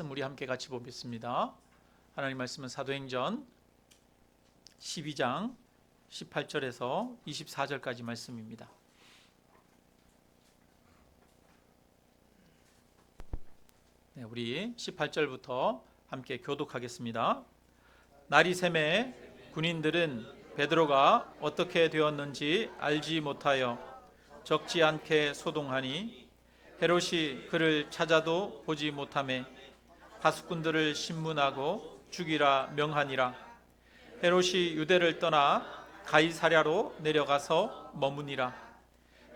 우리 함께 같이 보겠습니다. 하나님 말씀은 사도행전 12장 18절에서 24절까지 말씀입니다. 우리 18절부터 함께 교독하겠습니다. 날이 새매 군인들은 베드로가 어떻게 되었는지 알지 못하여 적지 않게 소동하니 헤롯이 그를 찾아도 보지 못하매 파수꾼들을 신문하고 죽이라 명하니라. 헤롯이 유대를 떠나 가이사랴로 내려가서 머무니라.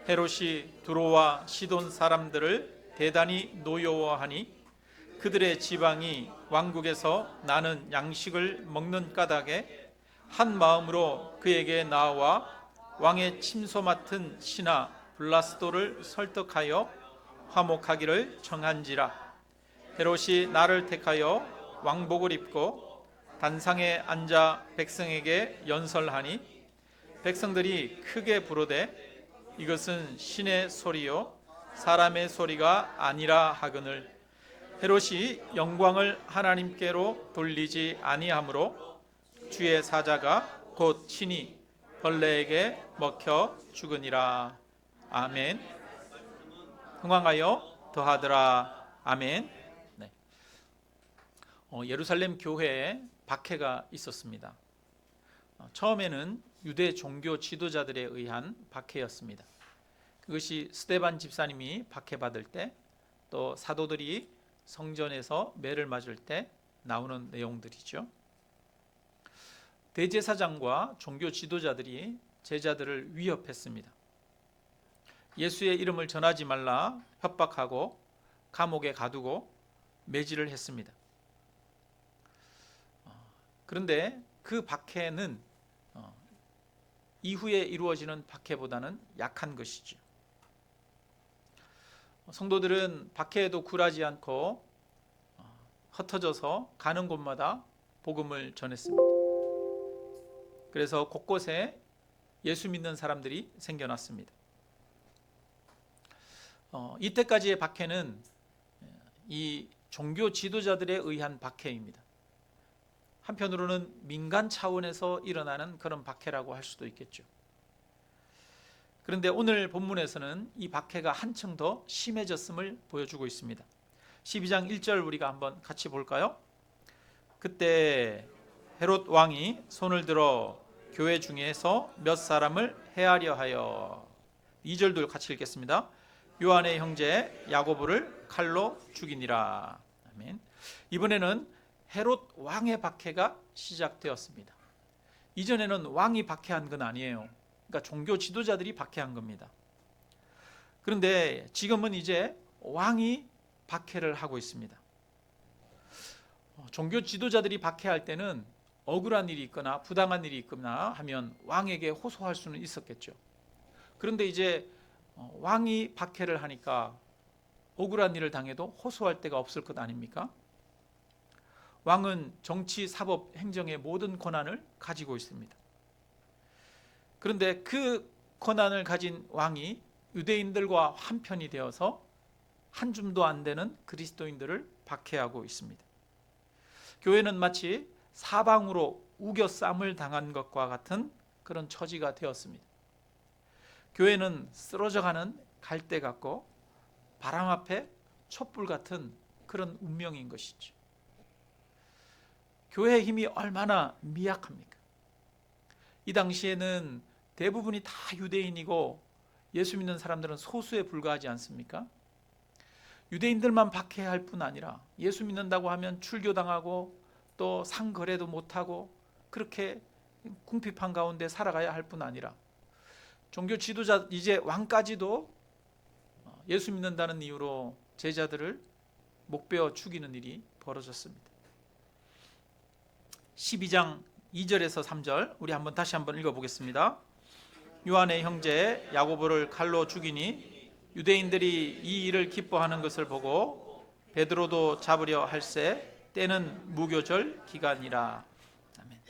헤롯이 두로와 시돈 사람들을 대단히 노여워하니 그들의 지방이 왕국에서 나는 양식을 먹는 까닭에 한 마음으로 그에게 나와 왕의 침소 맡은 신하 블라스도를 설득하여 화목하기를 청한지라. 헤롯이 나를 택하여 왕복을 입고 단상에 앉아 백성에게 연설하니 백성들이 크게 부르되 이것은 신의 소리요 사람의 소리가 아니라 하거늘 헤롯이 영광을 하나님께로 돌리지 아니하므로 주의 사자가 곧 친히 벌레에게 먹혀 죽으니라. 아멘. 흥왕하여 더하더라. 아멘. 예루살렘 교회에 박해가 있었습니다. 처음에는 유대 종교 지도자들에 의한 박해였습니다. 그것이 스데반 집사님이 박해받을 때, 또 사도들이 성전에서 매를 맞을 때 나오는 내용들이죠. 대제사장과 종교 지도자들이 제자들을 위협했습니다. 예수의 이름을 전하지 말라 협박하고 감옥에 가두고 매질을 했습니다. 그런데 그 박해는 이후에 이루어지는 박해보다는 약한 것이죠. 성도들은 박해에도 굴하지 않고 흩어져서 가는 곳마다 복음을 전했습니다. 그래서 곳곳에 예수 믿는 사람들이 생겨났습니다. 이때까지의 박해는 이 종교 지도자들에 의한 박해입니다. 한편으로는 민간 차원에서 일어나는 그런 박해라고 할 수도 있겠죠. 그런데 오늘 본문에서는 이 박해가 한층 더 심해졌음을 보여주고 있습니다. 12장 1절 우리가 한번 같이 볼까요? 그때 헤롯 왕이 손을 들어 교회 중에서 몇 사람을 해하려 하여 2절도 같이 읽겠습니다. 요한의 형제 야고보를 칼로 죽이니라. 아멘. 이번에는 헤롯 왕의 박해가 시작되었습니다. 이전에는 왕이 박해한 건 아니에요. 그러니까 종교 지도자들이 박해한 겁니다. 그런데 지금은 이제 왕이 박해를 하고 있습니다. 종교 지도자들이 박해할 때는 억울한 일이 있거나 부당한 일이 있거나 하면 왕에게 호소할 수는 있었겠죠. 그런데 이제 왕이 박해를 하니까 억울한 일을 당해도 호소할 데가 없을 것 아닙니까? 왕은 정치, 사법, 행정의 모든 권한을 가지고 있습니다. 그런데 그 권한을 가진 왕이 유대인들과 한편이 되어서 한 줌도 안 되는 그리스도인들을 박해하고 있습니다. 교회는 마치 사방으로 우겨쌈을 당한 것과 같은 그런 처지가 되었습니다. 교회는 쓰러져가는 갈대 같고 바람 앞에 촛불 같은 그런 운명인 것이죠. 교회의 힘이 얼마나 미약합니까? 이 당시에는 대부분이 다 유대인이고 예수 믿는 사람들은 소수에 불과하지 않습니까? 유대인들만 박해할 뿐 아니라 예수 믿는다고 하면 출교당하고 또 상거래도 못하고 그렇게 궁핍한 가운데 살아가야 할 뿐 아니라 종교 지도자 이제 왕까지도 예수 믿는다는 이유로 제자들을 목베어 죽이는 일이 벌어졌습니다. 12장 2절에서 3절 우리 다시 한번 읽어보겠습니다. 요한의 형제 야고보를 칼로 죽이니 유대인들이 이 일을 기뻐하는 것을 보고 베드로도 잡으려 할세 때는 무교절 기간이라. 아멘.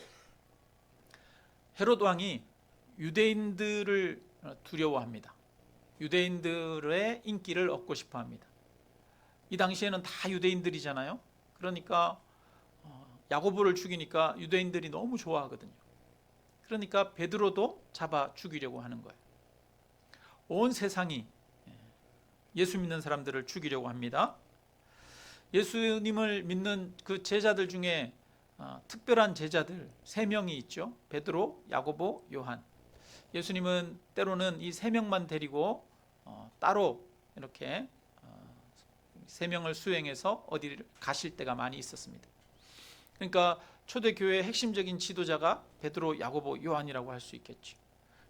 헤롯 왕이 유대인들을 두려워합니다. 유대인들의 인기를 얻고 싶어합니다. 이 당시에는 다 유대인들이잖아요. 그러니까 야고보를 죽이니까 유대인들이 너무 좋아하거든요. 그러니까 베드로도 잡아 죽이려고 하는 거예요. 온 세상이 예수 믿는 사람들을 죽이려고 합니다. 예수님을 믿는 그 제자들 중에 특별한 제자들 3명이 있죠. 베드로, 야고보, 요한. 예수님은 때로는 이 3명만 데리고 따로 이렇게 3명을 수행해서 어디를 가실 때가 많이 있었습니다. 그러니까 초대교회의 핵심적인 지도자가 베드로, 야고보, 요한이라고 할 수 있겠죠.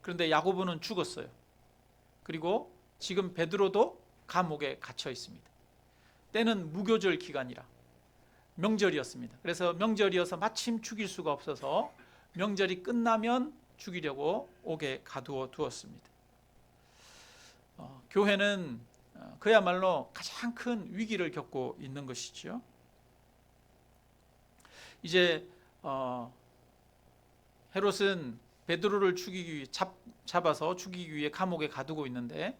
그런데 야고보는 죽었어요. 그리고 지금 베드로도 감옥에 갇혀 있습니다. 때는 무교절 기간이라 명절이었습니다. 그래서 명절이어서 마침 죽일 수가 없어서 명절이 끝나면 죽이려고 옥에 가두어 두었습니다. 교회는 그야말로 가장 큰 위기를 겪고 있는 것이죠. 이제 헤롯은 베드로를 잡아서 죽이기 위해 감옥에 가두고 있는데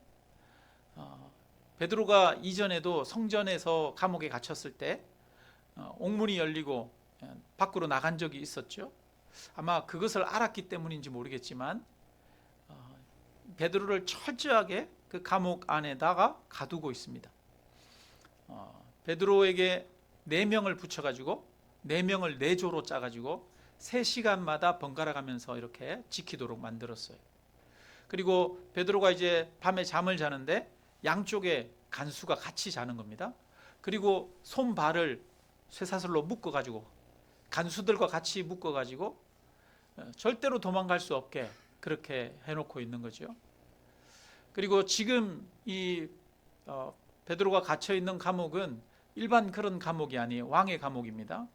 베드로가 이전에도 성전에서 감옥에 갇혔을 때 옥문이 열리고 밖으로 나간 적이 있었죠. 아마 그것을 알았기 때문인지 모르겠지만 베드로를 철저하게 그 감옥 안에다가 가두고 있습니다. 베드로에게 4명을 붙여가지고 4명을 4조로 짜가지고 3시간마다 번갈아 가면서 이렇게 지키도록 만들었어요. 그리고 베드로가 이제 밤에 잠을 자는데 양쪽에 간수가 같이 자는 겁니다. 그리고 손발을 쇠사슬로 묶어가지고 간수들과 같이 묶어가지고 절대로 도망갈 수 없게 그렇게 해놓고 있는 거죠. 그리고 지금 이 베드로가 갇혀 있는 감옥은 일반 그런 감옥이 아니에요. 왕의 감옥입니다.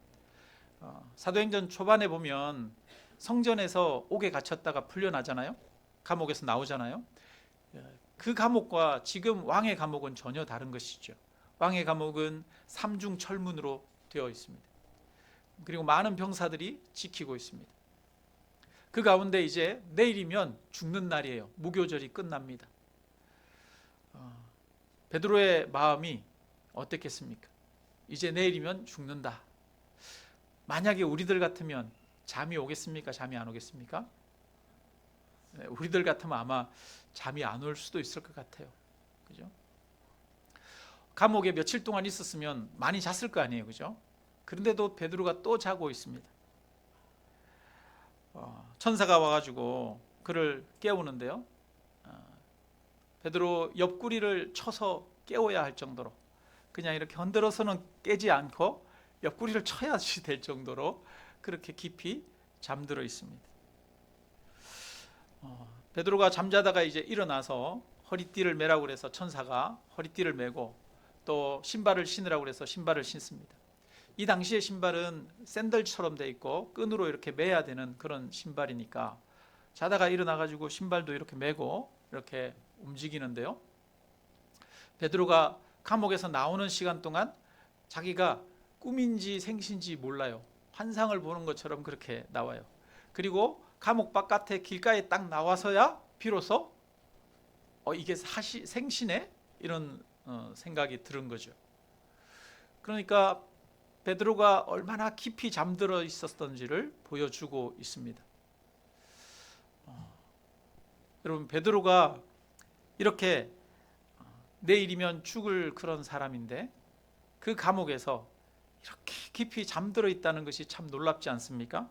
사도행전 초반에 보면 성전에서 옥에 갇혔다가 풀려나잖아요. 감옥에서 나오잖아요. 그 감옥과 지금 왕의 감옥은 전혀 다른 것이죠. 왕의 감옥은 삼중 철문으로 되어 있습니다. 그리고 많은 병사들이 지키고 있습니다. 그 가운데 이제 내일이면 죽는 날이에요. 무교절이 끝납니다. 베드로의 마음이 어떻겠습니까? 이제 내일이면 죽는다. 만약에 우리들 같으면 잠이 오겠습니까? 잠이 안 오겠습니까? 우리들 같으면 아마 잠이 안 올 수도 있을 것 같아요. 그죠? 감옥에 며칠 동안 있었으면 많이 잤을 거 아니에요. 그죠? 그런데도 베드로가 또 자고 있습니다. 천사가 와가지고 그를 깨우는데요. 베드로 옆구리를 쳐서 깨워야 할 정도로 그냥 이렇게 흔들어서는 깨지 않고 옆구리를 쳐야지 될 정도로 그렇게 깊이 잠들어 있습니다. 베드로가 잠자다가 이제 일어나서 허리띠를 매라고 그래서 천사가 허리띠를 매고 또 신발을 신으라고 그래서 신발을 신습니다. 이 당시의 신발은 샌들처럼 돼 있고 끈으로 이렇게 매야 되는 그런 신발이니까 자다가 일어나가지고 신발도 이렇게 매고 이렇게 움직이는데요. 베드로가 감옥에서 나오는 시간 동안 자기가 꿈인지 생신지 몰라요. 환상을 보는 것처럼 그렇게 나와요. 그리고 감옥 바깥에 길가에 딱 나와서야 비로소 이게 생시네? 이런 생각이 들은 거죠. 그러니까 베드로가 얼마나 깊이 잠들어 있었던지를 보여주고 있습니다. 여러분, 베드로가 이렇게 내일이면 죽을 그런 사람인데 그 감옥에서 이렇게 깊이 잠들어 있다는 것이 참 놀랍지 않습니까?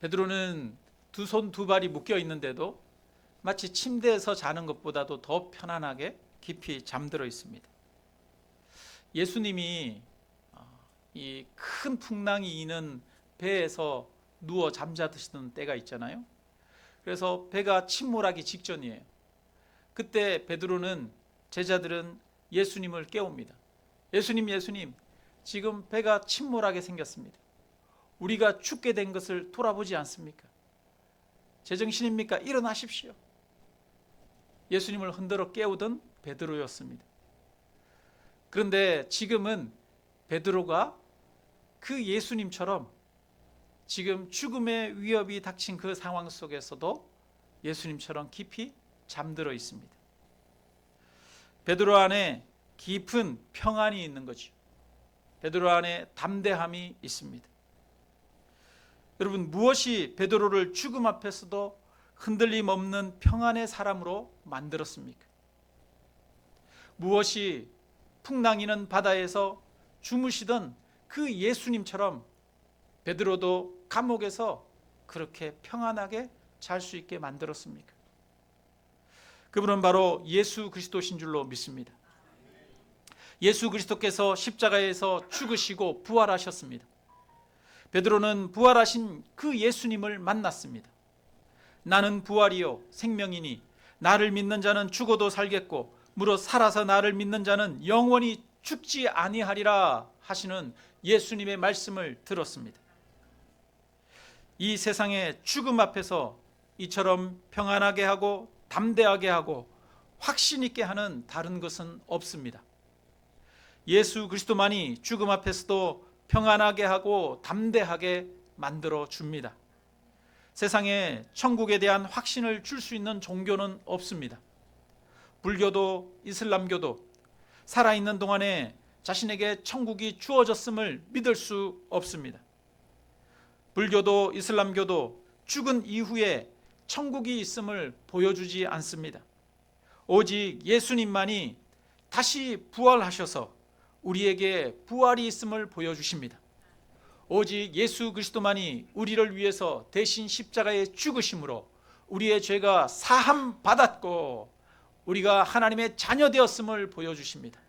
베드로는 두 손 두 발이 묶여 있는데도 마치 침대에서 자는 것보다도 더 편안하게 깊이 잠들어 있습니다. 예수님이 이 큰 풍랑이 이는 배에서 누워 잠자드시던 때가 있잖아요. 그래서 배가 침몰하기 직전이에요. 그때 베드로는 제자들은 예수님을 깨웁니다. 예수님, 지금 배가 침몰하게 생겼습니다. 우리가 죽게 된 것을 돌아보지 않습니까? 제정신입니까? 일어나십시오. 예수님을 흔들어 깨우던 베드로였습니다. 그런데 지금은 베드로가 그 예수님처럼 지금 죽음의 위협이 닥친 그 상황 속에서도 예수님처럼 깊이 잠들어 있습니다. 베드로 안에 깊은 평안이 있는 거죠. 베드로 안에 담대함이 있습니다. 여러분, 무엇이 베드로를 죽음 앞에서도 흔들림 없는 평안의 사람으로 만들었습니까? 무엇이 풍랑이는 바다에서 주무시던 그 예수님처럼 베드로도 감옥에서 그렇게 평안하게 잘 수 있게 만들었습니까? 그분은 바로 예수 그리스도신 줄로 믿습니다. 예수 그리스도께서 십자가에서 죽으시고 부활하셨습니다. 베드로는 부활하신 그 예수님을 만났습니다. 나는 부활이요 생명이니 나를 믿는 자는 죽어도 살겠고 무릇 살아서 나를 믿는 자는 영원히 죽지 아니하리라 하시는 예수님의 말씀을 들었습니다. 이 세상의 죽음 앞에서 이처럼 평안하게 하고 담대하게 하고 확신 있게 하는 다른 것은 없습니다. 예수 그리스도만이 죽음 앞에서도 평안하게 하고 담대하게 만들어 줍니다. 세상에 천국에 대한 확신을 줄 수 있는 종교는 없습니다. 불교도 이슬람교도 살아있는 동안에 자신에게 천국이 주어졌음을 믿을 수 없습니다. 불교도 이슬람교도 죽은 이후에 천국이 있음을 보여주지 않습니다. 오직 예수님만이 다시 부활하셔서 우리에게 부활이 있음을 보여주십니다. 오직 예수 그리스도만이 우리를 위해서 대신 십자가에 죽으심으로 우리의 죄가 사함 받았고 우리가 하나님의 자녀 되었음을 보여주십니다.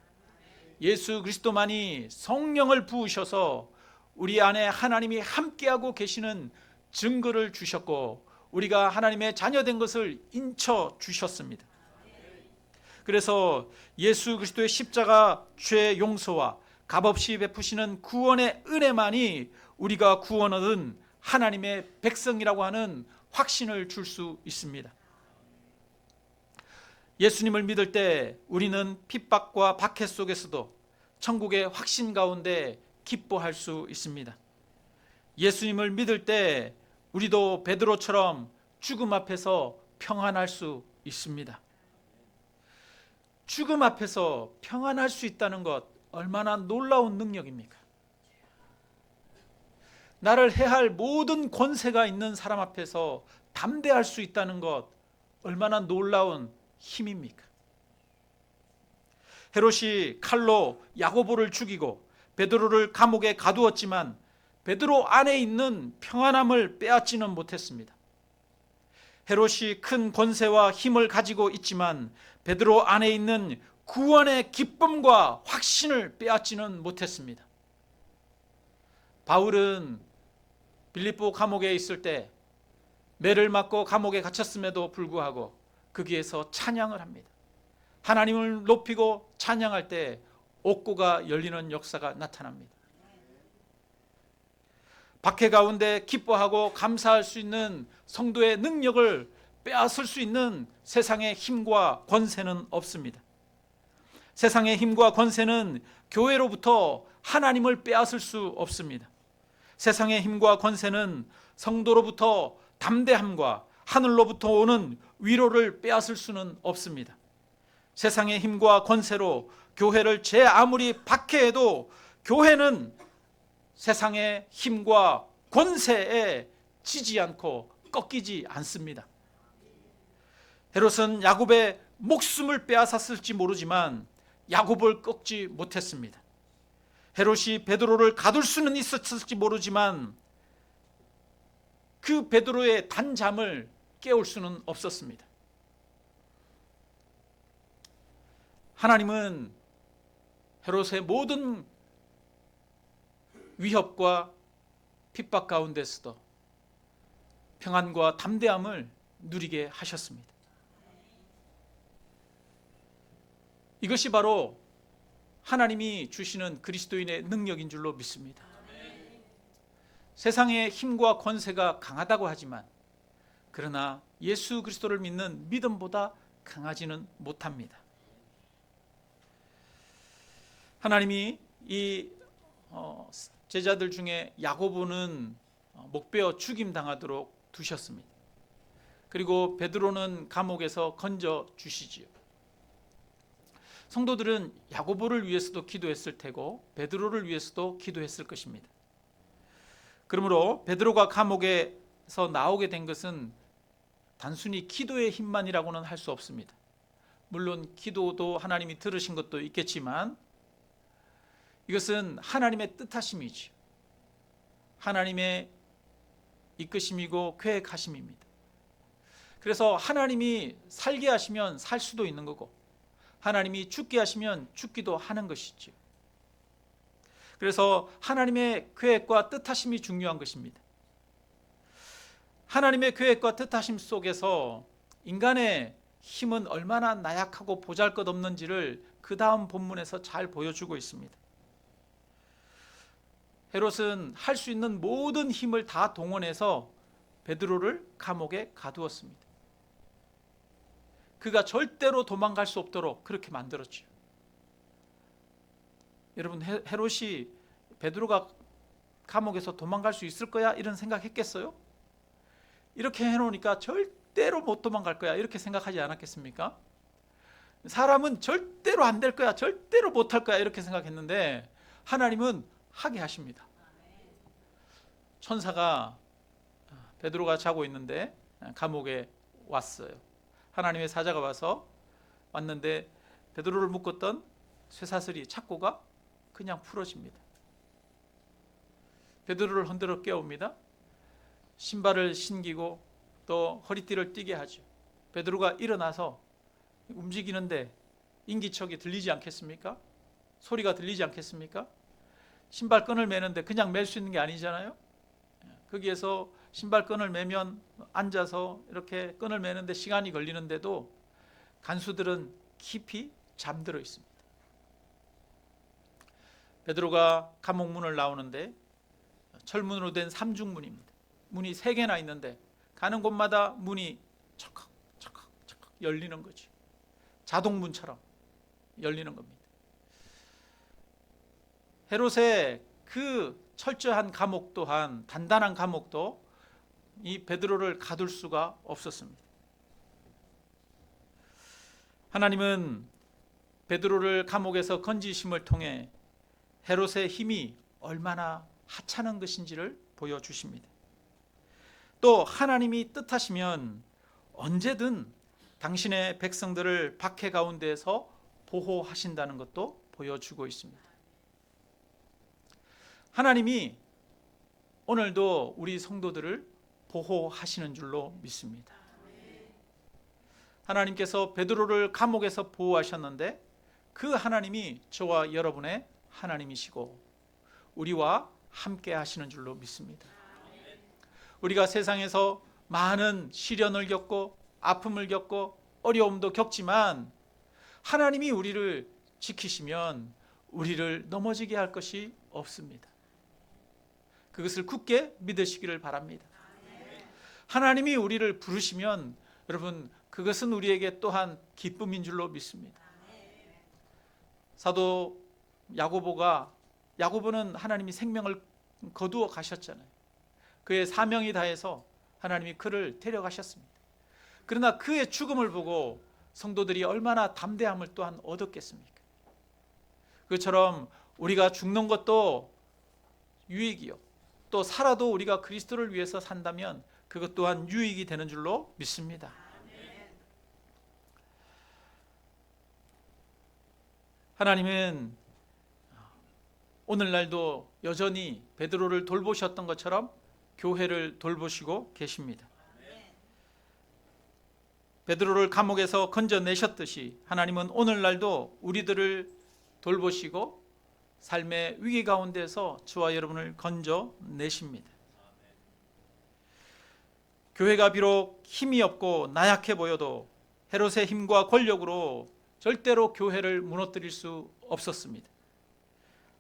예수 그리스도만이 성령을 부으셔서 우리 안에 하나님이 함께하고 계시는 증거를 주셨고 우리가 하나님의 자녀 된 것을 인쳐 주셨습니다. 그래서 예수 그리스도의 십자가 죄 용서와 값없이 베푸시는 구원의 은혜만이 우리가 구원 얻은 하나님의 백성이라고 하는 확신을 줄 수 있습니다. 예수님을 믿을 때 우리는 핍박과 박해 속에서도 천국의 확신 가운데 기뻐할 수 있습니다. 예수님을 믿을 때 우리도 베드로처럼 죽음 앞에서 평안할 수 있습니다. 죽음 앞에서 평안할 수 있다는 것 얼마나 놀라운 능력입니까? 나를 해할 모든 권세가 있는 사람 앞에서 담대할 수 있다는 것 얼마나 놀라운 힘입니까? 헤롯이 칼로 야고보를 죽이고 베드로를 감옥에 가두었지만 베드로 안에 있는 평안함을 빼앗지는 못했습니다. 헤롯이 큰 권세와 힘을 가지고 있지만 베드로 안에 있는 구원의 기쁨과 확신을 빼앗지는 못했습니다. 바울은 빌립보 감옥에 있을 때 매를 맞고 감옥에 갇혔음에도 불구하고 거기에서 찬양을 합니다. 하나님을 높이고 찬양할 때 옥고가 열리는 역사가 나타납니다. 박해 가운데 기뻐하고 감사할 수 있는 성도의 능력을 빼앗을 수 있는 세상의 힘과 권세는 없습니다. 세상의 힘과 권세는 교회로부터 하나님을 빼앗을 수 없습니다. 세상의 힘과 권세는 성도로부터 담대함과 하늘로부터 오는 위로를 빼앗을 수는 없습니다. 세상의 힘과 권세로 교회를 제 아무리 박해해도 교회는 세상의 힘과 권세에 지지 않고 꺾이지 않습니다. 헤롯은 야곱의 목숨을 빼앗았을지 모르지만 야곱을 꺾지 못했습니다. 헤롯이 베드로를 가둘 수는 있었을지 모르지만 그 베드로의 단잠을 깨울 수는 없었습니다. 하나님은 헤롯의 모든 위협과 핍박 가운데서도 평안과 담대함을 누리게 하셨습니다. 이것이 바로 하나님이 주시는 그리스도인의 능력인 줄로 믿습니다. 세상의 힘과 권세가 강하다고 하지만 그러나 예수 그리스도를 믿는 믿음보다 강하지는 못합니다. 하나님이 이 제자들 중에 야고보는 목베어 죽임 당하도록 두셨습니다. 그리고 베드로는 감옥에서 건져 주시지요. 성도들은 야고보를 위해서도 기도했을 테고 베드로를 위해서도 기도했을 것입니다. 그러므로 베드로가 감옥에서 나오게 된 것은 단순히 기도의 힘만이라고는 할 수 없습니다. 물론 기도도 하나님이 들으신 것도 있겠지만 이것은 하나님의 뜻하심이지요. 하나님의 이끄심이고 계획하심입니다. 그래서 하나님이 살게 하시면 살 수도 있는 거고 하나님이 죽게 하시면 죽기도 하는 것이죠. 그래서 하나님의 계획과 뜻하심이 중요한 것입니다. 하나님의 계획과 뜻하심 속에서 인간의 힘은 얼마나 나약하고 보잘것없는지를 그 다음 본문에서 잘 보여주고 있습니다. 헤롯은 할 수 있는 모든 힘을 다 동원해서 베드로를 감옥에 가두었습니다. 그가 절대로 도망갈 수 없도록 그렇게 만들었죠. 여러분, 헤롯이 베드로가 감옥에서 도망갈 수 있을 거야 이런 생각했겠어요? 이렇게 해놓으니까 절대로 못 도망갈 거야 이렇게 생각하지 않았겠습니까? 사람은 절대로 안 될 거야, 절대로 못 할 거야 이렇게 생각했는데 하나님은 하게 하십니다. 천사가 베드로가 자고 있는데 감옥에 왔어요. 하나님의 사자가 왔는데 베드로를 묶었던 쇠사슬이 착고가 그냥 풀어집니다. 베드로를 흔들어 깨웁니다. 신발을 신기고 또 허리띠를 띠게 하죠. 베드로가 일어나서 움직이는데 인기척이 들리지 않겠습니까? 소리가 들리지 않겠습니까? 신발끈을 매는데 그냥 맬 수 있는 게 아니잖아요. 거기에서 신발끈을 매면 앉아서 이렇게 끈을 매는데 시간이 걸리는데도 간수들은 깊이 잠들어 있습니다. 베드로가 감옥 문을 나오는데 철문으로 된 삼중문입니다. 문이 3개나 있는데 가는 곳마다 문이 척컥 열리는 거지. 자동문처럼 열리는 겁니다. 헤롯의 그 철저한 감옥 또한, 단단한 감옥도 이 베드로를 가둘 수가 없었습니다. 하나님은 베드로를 감옥에서 건지심을 통해 헤롯의 힘이 얼마나 하찮은 것인지를 보여주십니다. 또 하나님이 뜻하시면 언제든 당신의 백성들을 박해 가운데에서 보호하신다는 것도 보여주고 있습니다. 하나님이 오늘도 우리 성도들을 보호하시는 줄로 믿습니다. 하나님께서 베드로를 감옥에서 보호하셨는데 그 하나님이 저와 여러분의 하나님이시고 우리와 함께 하시는 줄로 믿습니다. 우리가 세상에서 많은 시련을 겪고 아픔을 겪고 어려움도 겪지만 하나님이 우리를 지키시면 우리를 넘어지게 할 것이 없습니다. 그것을 굳게 믿으시기를 바랍니다. 하나님이 우리를 부르시면 여러분 그것은 우리에게 또한 기쁨인 줄로 믿습니다. 사도 야고보는 하나님이 생명을 거두어 가셨잖아요. 그의 사명이 다해서 하나님이 그를 데려가셨습니다. 그러나 그의 죽음을 보고 성도들이 얼마나 담대함을 또한 얻었겠습니까? 그처럼 우리가 죽는 것도 유익이요, 또 살아도 우리가 그리스도를 위해서 산다면 그것 또한 유익이 되는 줄로 믿습니다. 하나님은 오늘날도 여전히 베드로를 돌보셨던 것처럼 교회를 돌보시고 계십니다. 베드로를 감옥에서 건져내셨듯이 하나님은 오늘날도 우리들을 돌보시고 삶의 위기 가운데서 저와 여러분을 건져내십니다. 교회가 비록 힘이 없고 나약해 보여도 헤롯의 힘과 권력으로 절대로 교회를 무너뜨릴 수 없었습니다.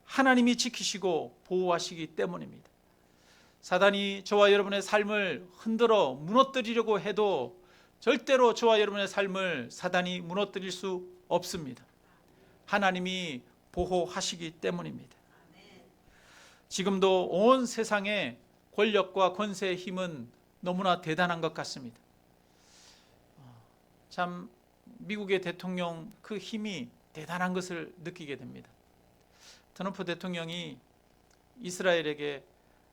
하나님이 지키시고 보호하시기 때문입니다. 사단이 저와 여러분의 삶을 흔들어 무너뜨리려고 해도 절대로 저와 여러분의 삶을 사단이 무너뜨릴 수 없습니다. 하나님이 보호하시기 때문입니다. 지금도 온 세상의 권력과 권세의 힘은 너무나 대단한 것 같습니다. 참 미국의 대통령 그 힘이 대단한 것을 느끼게 됩니다. 트럼프 대통령이 이스라엘에게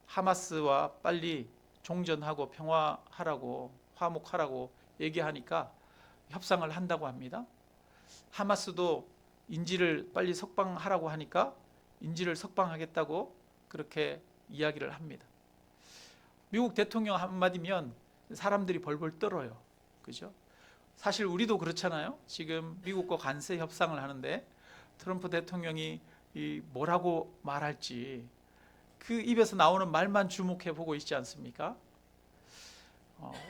하마스와 빨리 종전하고 평화하라고, 화목하라고 얘기하니까 협상을 한다고 합니다. 하마스도 인질을 빨리 석방하라고 하니까 인질을 석방하겠다고 그렇게 이야기를 합니다. 미국 대통령 한마디면 사람들이 벌벌 떨어요. 그죠? 사실 우리도 그렇잖아요. 지금 미국과 관세 협상을 하는데 트럼프 대통령이 뭐라고 말할지 그 입에서 나오는 말만 주목해 보고 있지 않습니까?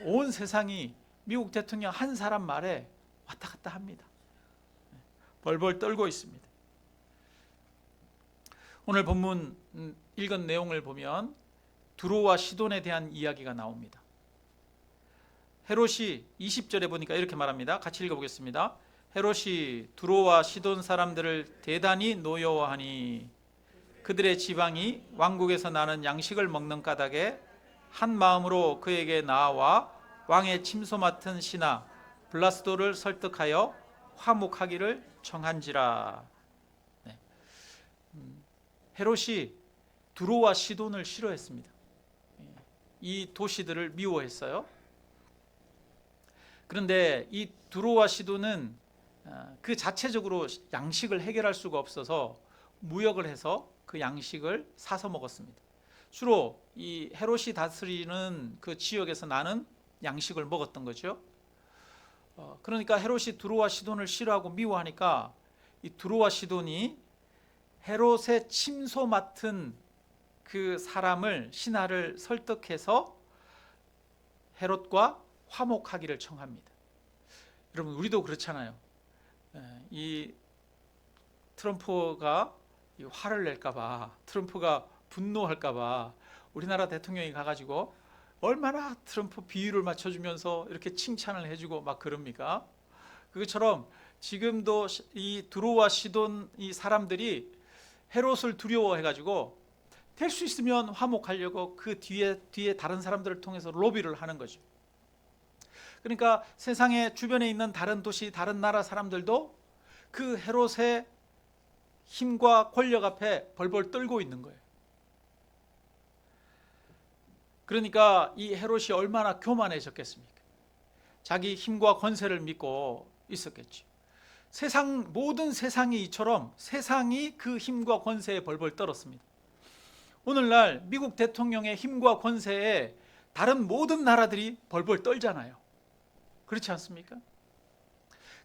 온 세상이 미국 대통령 한 사람 말에 왔다 갔다 합니다. 벌벌 떨고 있습니다. 오늘 본문 읽은 내용을 보면 두로와 시돈에 대한 이야기가 나옵니다. 헤롯이 20절에 보니까 이렇게 말합니다. 같이 읽어보겠습니다. 헤롯이 두로와 시돈 사람들을 대단히 노여워하니 그들의 지방이 왕국에서 나는 양식을 먹는 까닭에 한 마음으로 그에게 나아와 왕의 침소 맡은 신하 블라스도를 설득하여 화목하기를 청한지라. 네. 헤롯이 두로와 시돈을 싫어했습니다. 이 도시들을 미워했어요. 그런데 이 두로와 시돈은 그 자체적으로 양식을 해결할 수가 없어서 무역을 해서 그 양식을 사서 먹었습니다. 주로 이 헤롯이 다스리는 그 지역에서 나는 양식을 먹었던 거죠. 그러니까 헤롯이 두로와 시돈을 싫어하고 미워하니까 이 두로와 시돈이 헤롯의 침소 맡은 그 사람을 신하를 설득해서 헤롯과 화목하기를 청합니다. 여러분 우리도 그렇잖아요. 이 트럼프가 화를 낼까봐, 트럼프가 분노할까봐 우리나라 대통령이 가가지고 얼마나 트럼프 비유를 맞춰주면서 이렇게 칭찬을 해주고 막 그럽니까? 그것처럼 지금도 이 두로와 시돈 이 사람들이 헤롯을 두려워해가지고 될 수 있으면 화목하려고 그 뒤에 다른 사람들을 통해서 로비를 하는 거죠. 그러니까 세상의 주변에 있는 다른 도시, 다른 나라 사람들도 그 헤롯의 힘과 권력 앞에 벌벌 떨고 있는 거예요. 그러니까 이 헤롯이 얼마나 교만해졌겠습니까? 자기 힘과 권세를 믿고 있었겠죠. 모든 세상이 이처럼 세상이 그 힘과 권세에 벌벌 떨었습니다. 오늘날 미국 대통령의 힘과 권세에 다른 모든 나라들이 벌벌 떨잖아요. 그렇지 않습니까?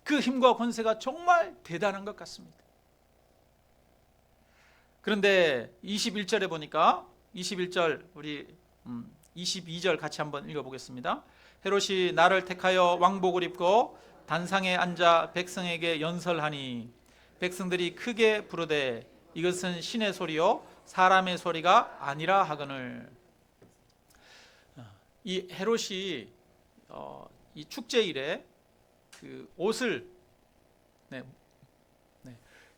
그 힘과 권세가 정말 대단한 것 같습니다. 그런데 21절에 보니까 21절 우리 22절 같이 한번 읽어보겠습니다. 헤롯이 나를 택하여 왕복을 입고 단상에 앉아 백성에게 연설하니 백성들이 크게 부르되 이것은 신의 소리요 사람의 소리가 아니라 하거늘. 이 헤롯이 이 축제일에 그 옷을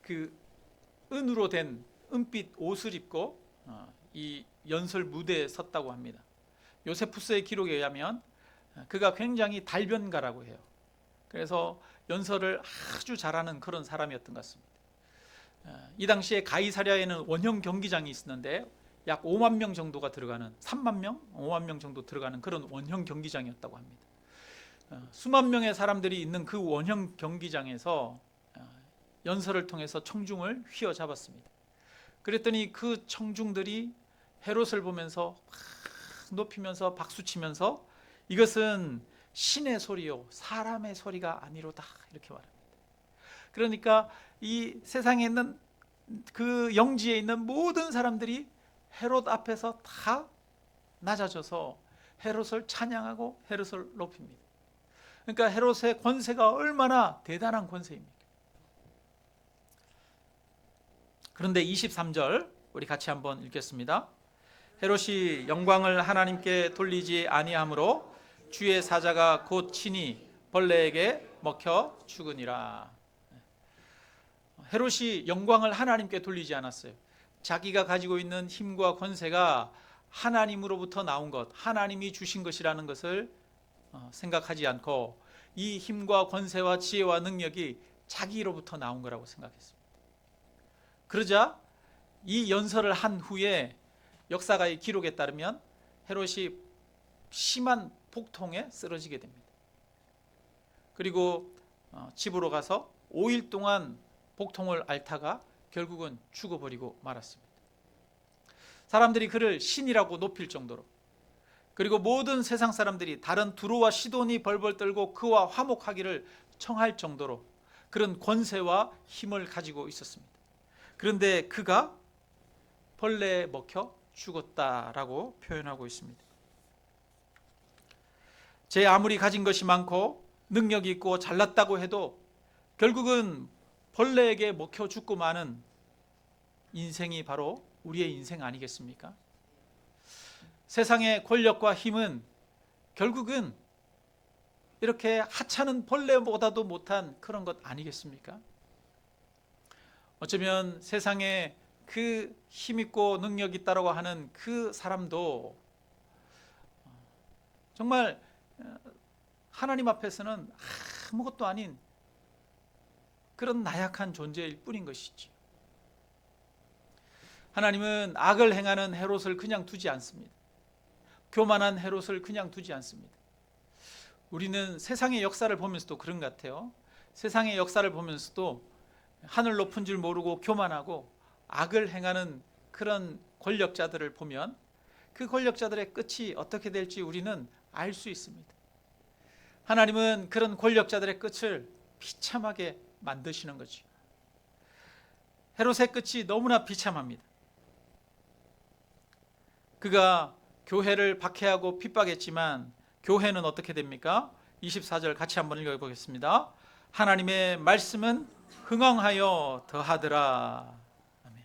그 은으로 된 은빛 옷을 입고 이 연설 무대에 섰다고 합니다. 요세푸스의 기록에 의하면 그가 굉장히 달변가라고 해요. 그래서 연설을 아주 잘하는 그런 사람이었던 것 같습니다. 이 당시에 가이사랴에는 원형 경기장이 있었는데 약 5만 명 정도가 들어가는 3만 명, 5만 명 정도 들어가는 그런 원형 경기장이었다고 합니다. 수만 명의 사람들이 있는 그 원형 경기장에서 연설을 통해서 청중을 휘어잡았습니다. 그랬더니 그 청중들이 헤롯을 보면서 높이면서 박수치면서 이것은 신의 소리요 사람의 소리가 아니로다 이렇게 말합니다. 그러니까 이 세상에 있는 그 영지에 있는 모든 사람들이 헤롯 앞에서 다 낮아져서 헤롯을 찬양하고 헤롯을 높입니다. 그러니까 헤롯의 권세가 얼마나 대단한 권세입니까? 그런데 23절 우리 같이 한번 읽겠습니다. 헤롯이 영광을 하나님께 돌리지 아니하므로 주의 사자가 곧 친히 벌레에게 먹혀 죽으니라. 헤롯이 영광을 하나님께 돌리지 않았어요. 자기가 가지고 있는 힘과 권세가 하나님으로부터 나온 것, 하나님이 주신 것이라는 것을 생각하지 않고 이 힘과 권세와 지혜와 능력이 자기로부터 나온 거라고 생각했습니다. 그러자 이 연설을 한 후에 역사가의 기록에 따르면 헤롯이 심한 복통에 쓰러지게 됩니다. 그리고 집으로 가서 5일 동안 복통을 앓다가 결국은 죽어버리고 말았습니다. 사람들이 그를 신이라고 높일 정도로, 그리고 모든 세상 사람들이 다른 두로와 시돈이 벌벌 떨고 그와 화목하기를 청할 정도로 그런 권세와 힘을 가지고 있었습니다. 그런데 그가 벌레에 먹혀 죽었다라고 표현하고 있습니다. 제 아무리 가진 것이 많고 능력이 있고 잘났다고 해도 결국은 벌레에게 먹혀 죽고 마는 인생이 바로 우리의 인생 아니겠습니까? 세상의 권력과 힘은 결국은 이렇게 하찮은 벌레보다도 못한 그런 것 아니겠습니까? 어쩌면 세상에 그 힘있고 능력 있다고 하는 그 사람도 정말 하나님 앞에서는 아무것도 아닌 그런 나약한 존재일 뿐인 것이지. 하나님은 악을 행하는 헤롯을 그냥 두지 않습니다. 교만한 헤롯을 그냥 두지 않습니다. 우리는 세상의 역사를 보면서도 그런 것 같아요. 세상의 역사를 보면서도 하늘 높은 줄 모르고 교만하고 악을 행하는 그런 권력자들을 보면 그 권력자들의 끝이 어떻게 될지 우리는 알 수 있습니다. 하나님은 그런 권력자들의 끝을 비참하게 만드시는 거죠. 헤롯의 끝이 너무나 비참합니다. 그가 교회를 박해하고 핍박했지만 교회는 어떻게 됩니까? 24절 같이 한번 읽어보겠습니다. 하나님의 말씀은 흥왕하여 더하더라. 아멘.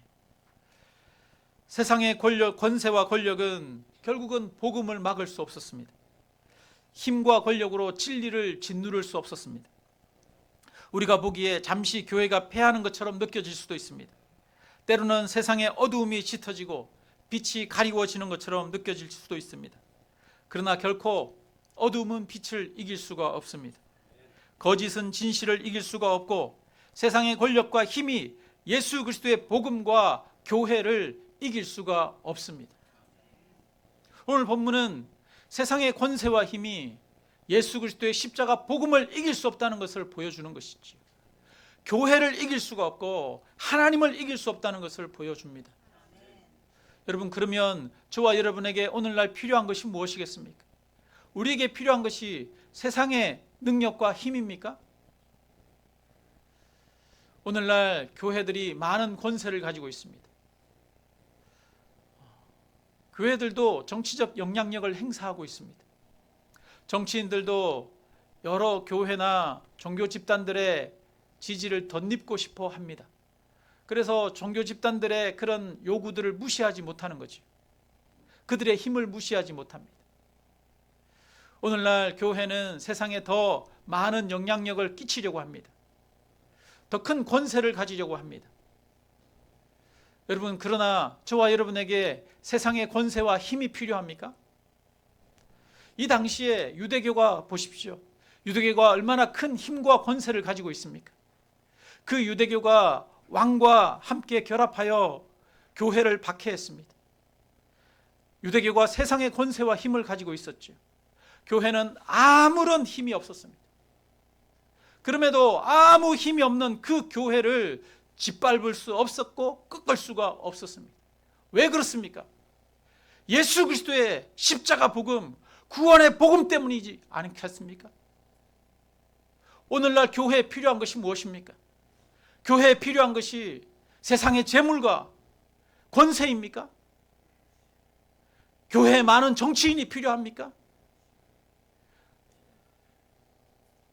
세상의 권세와 권력은 결국은 복음을 막을 수 없었습니다. 힘과 권력으로 진리를 짓누를 수 없었습니다. 우리가 보기에 잠시 교회가 패하는 것처럼 느껴질 수도 있습니다. 때로는 세상의 어두움이 짙어지고 빛이 가리워지는 것처럼 느껴질 수도 있습니다. 그러나 결코 어두움은 빛을 이길 수가 없습니다. 거짓은 진실을 이길 수가 없고 세상의 권력과 힘이 예수 그리스도의 복음과 교회를 이길 수가 없습니다. 오늘 본문은 세상의 권세와 힘이 예수 그리스도의 십자가 복음을 이길 수 없다는 것을 보여주는 것이지요. 교회를 이길 수가 없고 하나님을 이길 수 없다는 것을 보여줍니다. 여러분, 그러면 저와 여러분에게 오늘날 필요한 것이 무엇이겠습니까? 우리에게 필요한 것이 세상의 능력과 힘입니까? 오늘날 교회들이 많은 권세를 가지고 있습니다. 교회들도 정치적 영향력을 행사하고 있습니다. 정치인들도 여러 교회나 종교 집단들의 지지를 덧입고 싶어 합니다. 그래서 종교 집단들의 그런 요구들을 무시하지 못하는 거죠. 그들의 힘을 무시하지 못합니다. 오늘날 교회는 세상에 더 많은 영향력을 끼치려고 합니다. 더 큰 권세를 가지려고 합니다. 여러분, 그러나 저와 여러분에게 세상의 권세와 힘이 필요합니까? 이 당시에 유대교가 보십시오. 유대교가 얼마나 큰 힘과 권세를 가지고 있습니까? 그 유대교가 왕과 함께 결합하여 교회를 박해했습니다. 유대교가 세상의 권세와 힘을 가지고 있었죠. 교회는 아무런 힘이 없었습니다. 그럼에도 아무 힘이 없는 그 교회를 짓밟을 수 없었고 꺾을 수가 없었습니다. 왜 그렇습니까? 예수 그리스도의 십자가 복음, 구원의 복음 때문이지 않겠습니까? 오늘날 교회에 필요한 것이 무엇입니까? 교회에 필요한 것이 세상의 재물과 권세입니까? 교회에 많은 정치인이 필요합니까?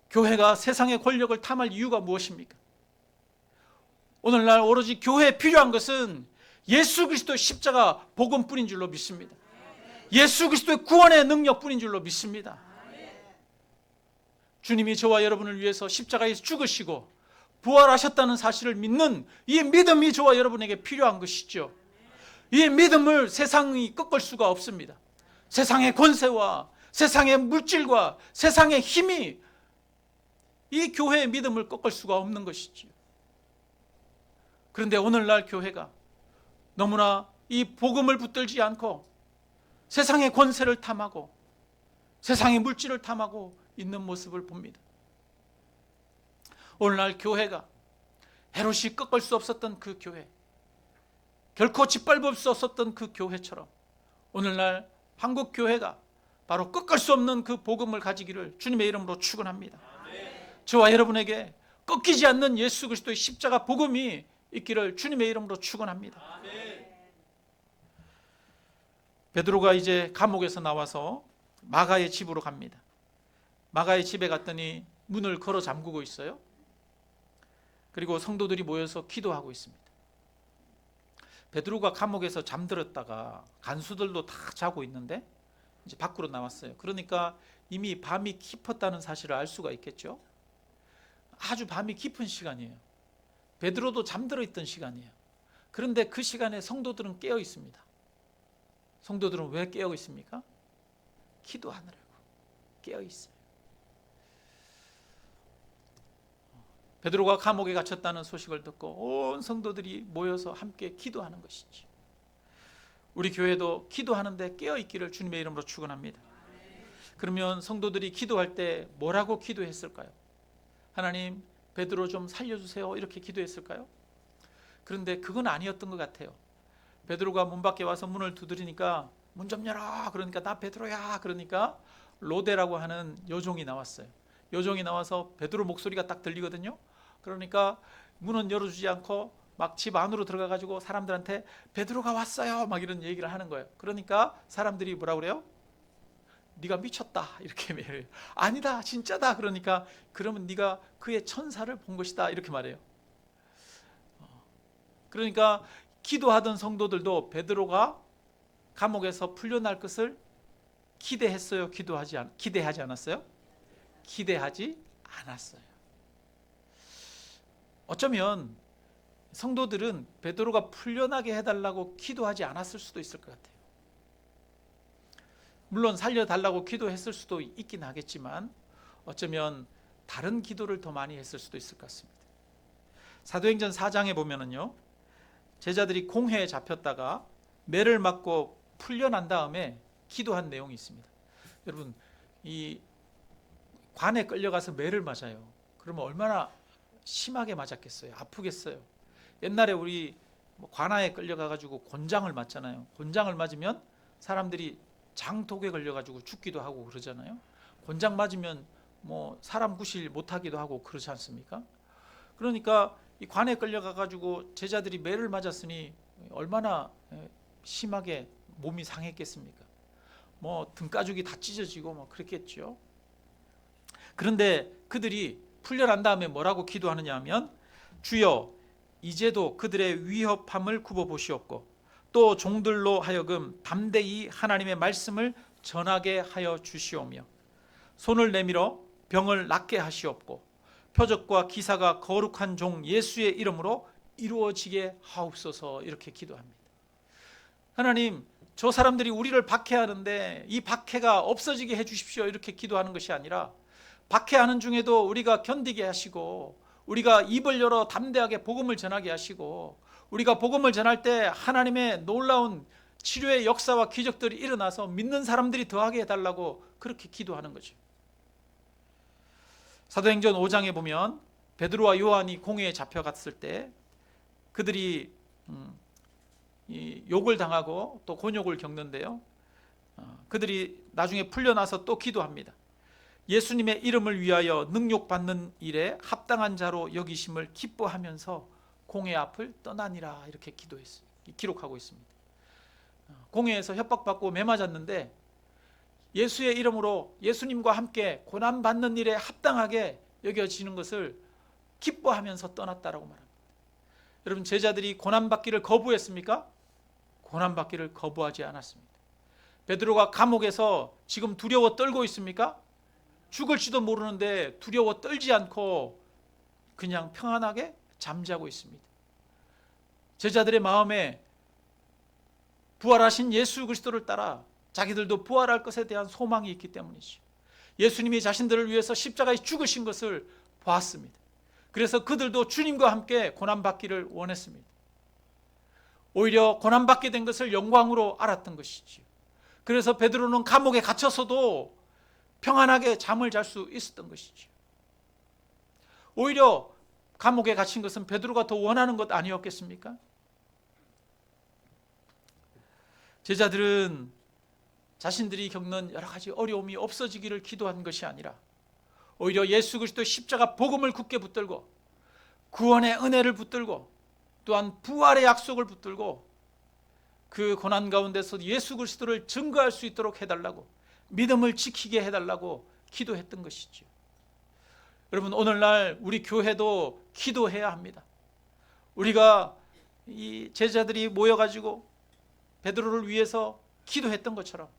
교회가 세상의 권력을 탐할 이유가 무엇입니까? 오늘날 오로지 교회에 필요한 것은 예수 그리스도의 십자가 복음뿐인 줄로 믿습니다. 예수 그리스도의 구원의 능력뿐인 줄로 믿습니다. 주님이 저와 여러분을 위해서 십자가에서 죽으시고 부활하셨다는 사실을 믿는 이 믿음이 저와 여러분에게 필요한 것이죠. 이 믿음을 세상이 꺾을 수가 없습니다. 세상의 권세와 세상의 물질과 세상의 힘이 이 교회의 믿음을 꺾을 수가 없는 것이지요. 그런데 오늘날 교회가 너무나 이 복음을 붙들지 않고 세상의 권세를 탐하고 세상의 물질을 탐하고 있는 모습을 봅니다. 오늘날 교회가 헤롯이 꺾을 수 없었던 그 교회, 결코 짓밟을 수 없었던 그 교회처럼 오늘날 한국 교회가 바로 꺾을 수 없는 그 복음을 가지기를 주님의 이름으로 축원합니다. 저와 여러분에게 꺾이지 않는 예수 그리스도의 십자가 복음이 있기를 주님의 이름으로 축원합니다. 베드로가 이제 감옥에서 나와서 마가의 집으로 갑니다. 마가의 집에 갔더니 문을 걸어 잠그고 있어요. 그리고 성도들이 모여서 기도하고 있습니다. 베드로가 감옥에서 잠들었다가 간수들도 다 자고 있는데 이제 밖으로 나왔어요. 그러니까 이미 밤이 깊었다는 사실을 알 수가 있겠죠. 아주 밤이 깊은 시간이에요. 베드로도 잠들어 있던 시간이에요. 그런데 그 시간에 성도들은 깨어 있습니다. 성도들은 왜 깨어 있습니까? 기도하느라고 깨어 있어요. 베드로가 감옥에 갇혔다는 소식을 듣고 온 성도들이 모여서 함께 기도하는 것이지. 우리 교회도 기도하는데 깨어 있기를 주님의 이름으로 축원합니다. 그러면 성도들이 기도할 때 뭐라고 기도했을까요? 하나님, 베드로 좀 살려주세요, 이렇게 기도했을까요? 그런데 그건 아니었던 것 같아요. 베드로가 문 밖에 와서 문을 두드리니까 문 좀 열어, 그러니까 나 베드로야, 그러니까 로데라고 하는 여종이 나왔어요. 여종이 나와서 베드로 목소리가 딱 들리거든요. 그러니까 문은 열어주지 않고 막 집 안으로 들어가 가지고 사람들한테 베드로가 왔어요, 막 이런 얘기를 하는 거예요. 그러니까 사람들이 뭐라 그래요? 네가 미쳤다, 이렇게 말해요. 아니다, 진짜다. 그러니까 그러면 네가 그의 천사를 본 것이다, 이렇게 말해요. 그러니까 기도하던 성도들도 베드로가 감옥에서 풀려날 것을 기대했어요, 기대하지 않았어요? 기대하지 않았어요. 어쩌면 성도들은 베드로가 풀려나게 해달라고 기도하지 않았을 수도 있을 것 같아요. 물론 살려달라고 기도했을 수도 있긴 하겠지만 어쩌면 다른 기도를 더 많이 했을 수도 있을 것 같습니다. 사도행전 4장에 보면은요, 제자들이 공회에 잡혔다가 매를 맞고 풀려난 다음에 기도한 내용이 있습니다. 여러분, 이 관에 끌려가서 매를 맞아요. 그러면 얼마나 심하게 맞았겠어요? 아프겠어요? 옛날에 우리 관아에 끌려가가지고 곤장을 맞잖아요. 곤장을 맞으면 사람들이 장독에 걸려가지고 죽기도 하고 그러잖아요. 곤장 맞으면 뭐 사람 구실 못하기도 하고 그렇지 않습니까? 그러니까 이 관에 끌려가가지고 제자들이 매를 맞았으니 얼마나 심하게 몸이 상했겠습니까? 뭐 등가죽이 다 찢어지고 뭐 그랬겠죠. 그런데 그들이 풀려난 다음에 뭐라고 기도하느냐 하면, 주여 이제도 그들의 위협함을 굽어보시옵고 또 종들로 하여금 담대히 하나님의 말씀을 전하게 하여 주시오며 손을 내밀어 병을 낫게 하시옵고 표적과 기사가 거룩한 종 예수의 이름으로 이루어지게 하옵소서, 이렇게 기도합니다. 하나님, 저 사람들이 우리를 박해하는데 이 박해가 없어지게 해주십시오, 이렇게 기도하는 것이 아니라 박해하는 중에도 우리가 견디게 하시고 우리가 입을 열어 담대하게 복음을 전하게 하시고 우리가 복음을 전할 때 하나님의 놀라운 치료의 역사와 기적들이 일어나서 믿는 사람들이 더하게 해달라고 그렇게 기도하는 거죠. 사도행전 5장에 보면 베드로와 요한이 공회에 잡혀갔을 때 그들이 욕을 당하고 또 곤욕을 겪는데요, 그들이 나중에 풀려나서 또 기도합니다. 예수님의 이름을 위하여 능욕받는 일에 합당한 자로 여기심을 기뻐하면서 공회 앞을 떠나니라, 이렇게 기도했어요. 기록하고 있습니다. 공회에서 협박받고 매 맞았는데 예수의 이름으로 예수님과 함께 고난받는 일에 합당하게 여겨지는 것을 기뻐하면서 떠났다라고 말합니다. 여러분, 제자들이 고난받기를 거부했습니까? 고난받기를 거부하지 않았습니다. 베드로가 감옥에서 지금 두려워 떨고 있습니까? 죽을지도 모르는데 두려워 떨지 않고 그냥 평안하게 잠자고 있습니다. 제자들의 마음에 부활하신 예수 그리스도를 따라 자기들도 부활할 것에 대한 소망이 있기 때문이죠. 예수님이 자신들을 위해서 십자가에 죽으신 것을 보았습니다. 그래서 그들도 주님과 함께 고난받기를 원했습니다. 오히려 고난받게 된 것을 영광으로 알았던 것이지요. 그래서 베드로는 감옥에 갇혀서도 평안하게 잠을 잘 수 있었던 것이지요. 오히려 감옥에 갇힌 것은 베드로가 더 원하는 것 아니었겠습니까? 제자들은 자신들이 겪는 여러 가지 어려움이 없어지기를 기도한 것이 아니라 오히려 예수 그리스도의 십자가 복음을 굳게 붙들고 구원의 은혜를 붙들고 또한 부활의 약속을 붙들고 그 고난 가운데서 예수 그리스도를 증거할 수 있도록 해달라고, 믿음을 지키게 해달라고 기도했던 것이죠. 여러분, 오늘날 우리 교회도 기도해야 합니다. 우리가 이 제자들이 모여가지고 베드로를 위해서 기도했던 것처럼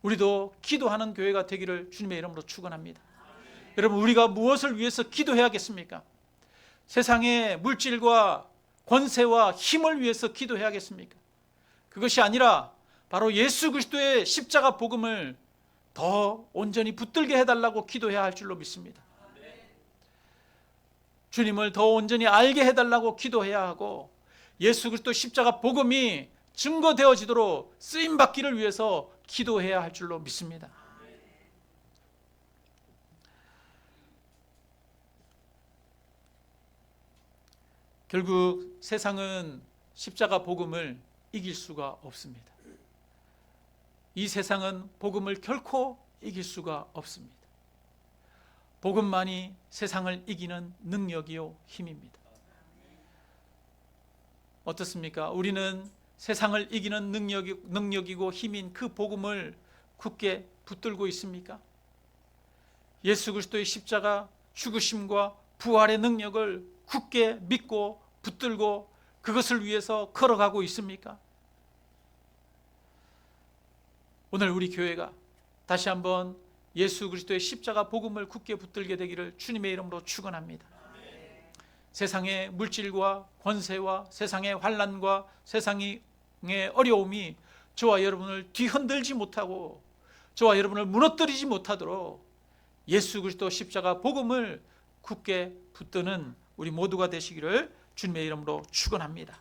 우리도 기도하는 교회가 되기를 주님의 이름으로 축원합니다. 여러분, 우리가 무엇을 위해서 기도해야겠습니까? 세상의 물질과 권세와 힘을 위해서 기도해야겠습니까? 그것이 아니라 바로 예수 그리스도의 십자가 복음을 더 온전히 붙들게 해달라고 기도해야 할 줄로 믿습니다. 주님을 더 온전히 알게 해달라고 기도해야 하고, 예수 그리스도 십자가 복음이 증거되어지도록 쓰임받기를 위해서 기도해야 할 줄로 믿습니다. 결국 세상은 십자가 복음을 이길 수가 없습니다. 이 세상은 복음을 결코 이길 수가 없습니다. 복음만이 세상을 이기는 능력이요 힘입니다. 어떻습니까? 우리는 세상을 이기는 능력이고 힘인 그 복음을 굳게 붙들고 있습니까? 예수 그리스도의 십자가 죽으심과 부활의 능력을 굳게 믿고 붙들고 그것을 위해서 걸어가고 있습니까? 오늘 우리 교회가 다시 한번 예수 그리스도의 십자가 복음을 굳게 붙들게 되기를 주님의 이름으로 축원합니다. 세상의 물질과 권세와 세상의 환난과 세상의 어려움이 저와 여러분을 뒤흔들지 못하고 저와 여러분을 무너뜨리지 못하도록 예수 그리스도 십자가 복음을 굳게 붙드는 우리 모두가 되시기를 주님의 이름으로 축원합니다.